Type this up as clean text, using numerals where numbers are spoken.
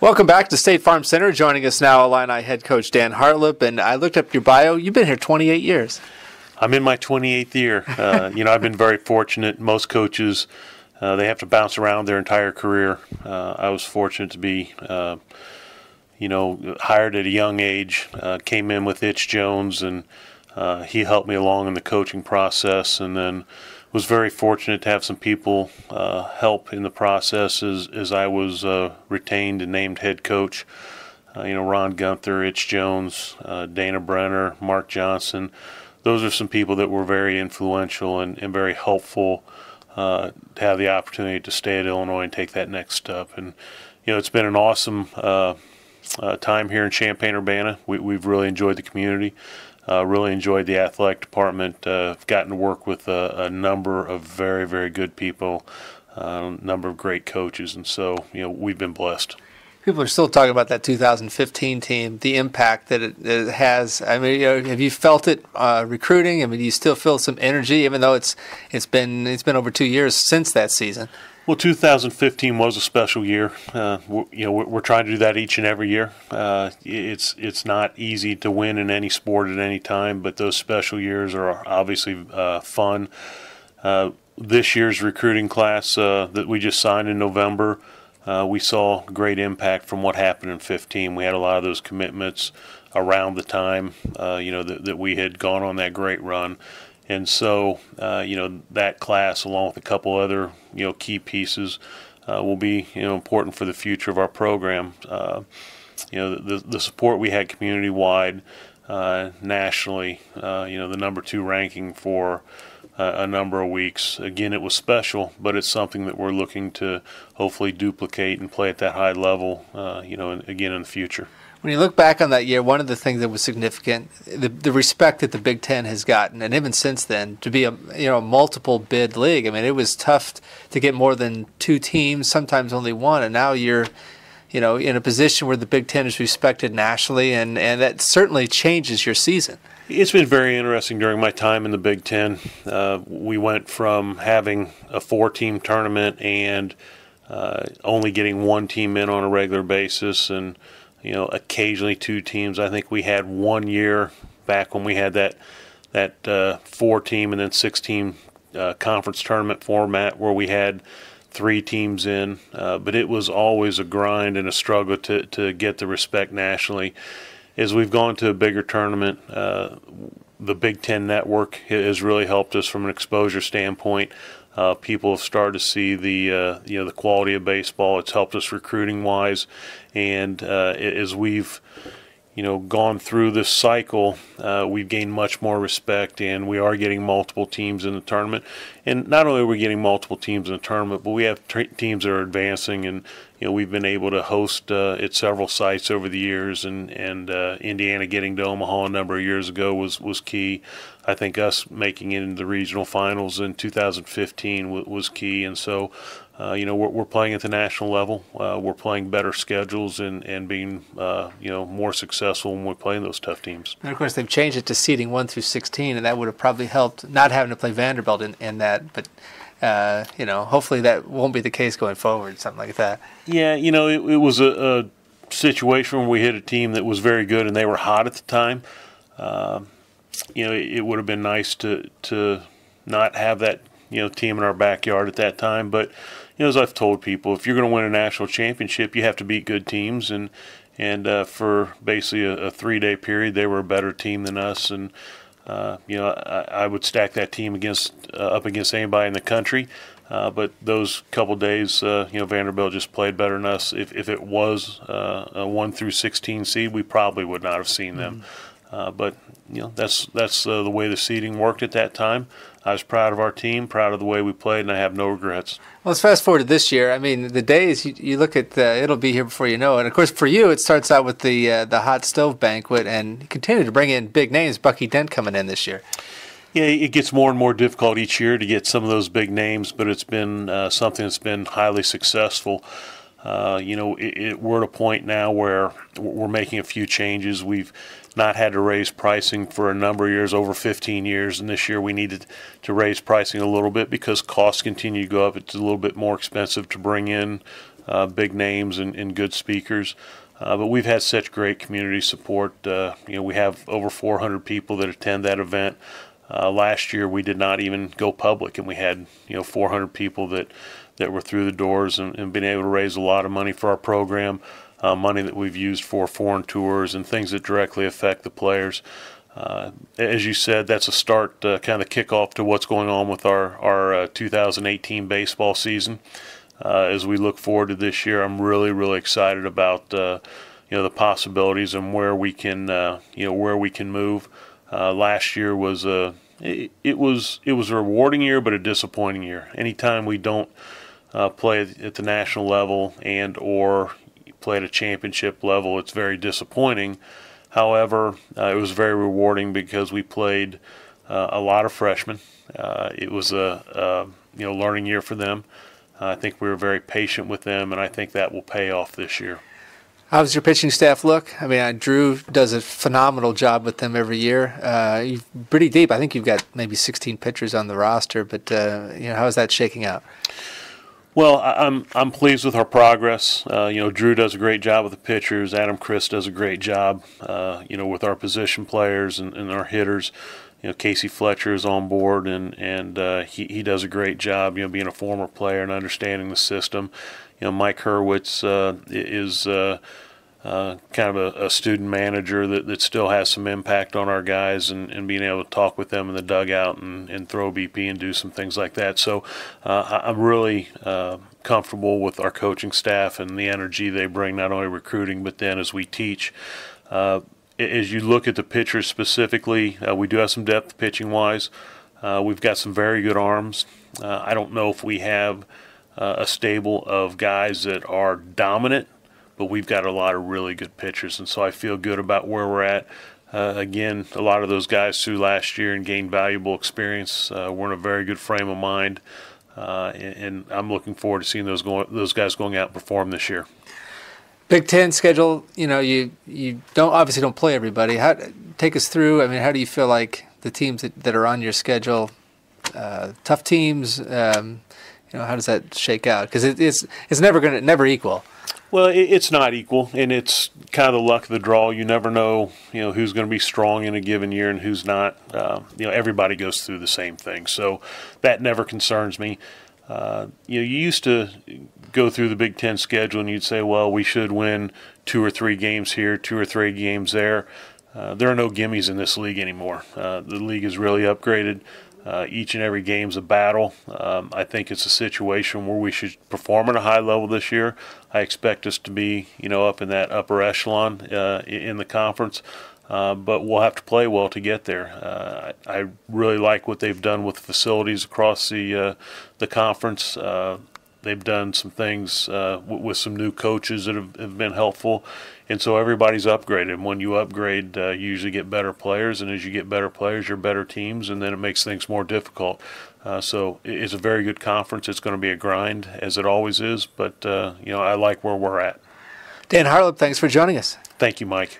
Welcome back to State Farm Center. Joining us now, Illini head coach Dan Hartleb. And I looked up your bio. You've been here 28 years. I'm in my 28th year. I've been very fortunate. Most coaches, they have to bounce around their entire career. I was fortunate to be, hired at a young age. Came in with Itch Jones, and he helped me along in the coaching process. And then was very fortunate to have some people help in the process as I was retained and named head coach. Ron Gunther, Itch Jones, Dana Brenner, Mark Johnson. Those are some people that were very influential and very helpful to have the opportunity to stay at Illinois and take that next step. And, it's been an awesome time here in Champaign-Urbana. We've really enjoyed the community, really enjoyed the athletic department. I've gotten to work with a number of very, very good people, a number of great coaches, and so, we've been blessed. People are still talking about that 2015 team, the impact that it has. I mean, have you felt it recruiting? I mean, do you still feel some energy, even though it's been over 2 years since that season? Well, 2015 was a special year. We're trying to do that each and every year. It's not easy to win in any sport at any time, but those special years are obviously fun. This year's recruiting class that we just signed in November, we saw great impact from what happened in 15. We had a lot of those commitments around the time, that we had gone on that great run. And so, that class, along with a couple other, key pieces, will be, important for the future of our program. The support we had community-wide, nationally, the number 2 ranking for a number of weeks. Again, it was special, but it's something that we're looking to hopefully duplicate and play at that high level, again in the future. When you look back on that year, one of the things that was significant, the respect that the Big Ten has gotten, and even since then, to be a multiple bid league. I mean, it was tough to get more than 2 teams, sometimes only 1, and now you're in a position where the Big Ten is respected nationally, and that certainly changes your season. It's been very interesting during my time in the Big Ten. We went from having a 4-team tournament and only getting 1 team in on a regular basis, and occasionally 2 teams. I think we had 1 year back when we had that 4-team and then 6-team conference tournament format where we had 3 teams in, but it was always a grind and a struggle to get the respect nationally. As we've gone to a bigger tournament, the Big Ten Network has really helped us from an exposure standpoint. People have started to see the quality of baseball. It's helped us recruiting wise, and as we've gone through this cycle, we've gained much more respect, and we are getting multiple teams in the tournament. And not only are we getting multiple teams in the tournament, but we have teams that are advancing, and we've been able to host at several sites over the years, and Indiana getting to Omaha a number of years ago was key. I think us making it into the regional finals in 2015 was key, and so we're playing at the national level. We're playing better schedules and being more successful when we're playing those tough teams. And of course, they've changed it to seeding 1 through 16, and that would have probably helped not having to play Vanderbilt in that. But hopefully that won't be the case going forward. Something like that. Yeah, it was a situation where we hit a team that was very good and they were hot at the time. It would have been nice to not have that team in our backyard at that time, but as I've told people, if you're going to win a national championship, you have to beat good teams, and for basically a 3-day period, they were a better team than us, and I would stack that team up against anybody in the country, but those couple days, Vanderbilt just played better than us. If it was a 1 through 16 seed, we probably would not have seen them. But that's the way the seeding worked at that time. I was proud of our team, proud of the way we played, and I have no regrets. Well, let's fast forward to this year. I mean, the days, you look at, it'll be here before you know it. And, of course, for you, it starts out with the hot stove banquet, and you continue to bring in big names, Bucky Dent coming in this year. Yeah, it gets more and more difficult each year to get some of those big names, but it's been something that's been highly successful. We're at a point now where we're making a few changes. We've not had to raise pricing for a number of years, over 15 years, and this year we needed to raise pricing a little bit because costs continue to go up. It's a little bit more expensive to bring in big names and good speakers. But we've had such great community support. We have over 400 people that attend that event. Last year we did not even go public, and we had 400 people that were through the doors and been able to raise a lot of money for our program, money that we've used for foreign tours and things that directly affect the players. As you said, that's a start, kind of kickoff to what's going on with our 2018 baseball season. As we look forward to this year, I'm really, really excited about the possibilities and where we can move. Last year was it was a rewarding year, but a disappointing year. Anytime we don't play at the national level and or play at a championship level, it's very disappointing. However, it was very rewarding because we played a lot of freshmen. It was a learning year for them. I think we were very patient with them, and I think that will pay off this year. How does your pitching staff look? I mean, Drew does a phenomenal job with them every year. You're pretty deep. I think you've got maybe 16 pitchers on the roster, but how is that shaking out? Well, I'm pleased with our progress. Drew does a great job with the pitchers. Adam Chris does a great job, with our position players and our hitters. Casey Fletcher is on board, and he does a great job, being a former player and understanding the system. Mike Hurwitz is kind of a student manager that still has some impact on our guys and being able to talk with them in the dugout and throw BP and do some things like that. So I'm really comfortable with our coaching staff and the energy they bring, not only recruiting but then as we teach. As you look at the pitchers specifically, we do have some depth pitching-wise. We've got some very good arms. I don't know if we have a stable of guys that are dominant, but we've got a lot of really good pitchers, and so I feel good about where we're at. Again, a lot of those guys through last year and gained valuable experience. We're in a very good frame of mind, and I'm looking forward to seeing those guys going out and perform this year. Big Ten schedule, you obviously don't play everybody. Take us through. I mean, how do you feel like the teams that are on your schedule, tough teams? How does that shake out? Because it's never equal. Well, it's not equal, and it's kind of the luck of the draw. You never know, who's going to be strong in a given year and who's not. Everybody goes through the same thing, so that never concerns me. You used to go through the Big Ten schedule and you'd say, well, we should win 2 or 3 games here, 2 or 3 games there. There are no gimmies in this league anymore. The league is really upgraded. Each and every game's a battle. I think it's a situation where we should perform at a high level this year. I expect us to be, up in that upper echelon in the conference. But we'll have to play well to get there. I really like what they've done with facilities across the conference. They've done some things with some new coaches that have been helpful, and so everybody's upgraded. And when you upgrade, you usually get better players, and as you get better players, you're better teams, and then it makes things more difficult. So it's a very good conference. It's going to be a grind, as it always is, but I like where we're at. Dan Hartleb, thanks for joining us. Thank you, Mike.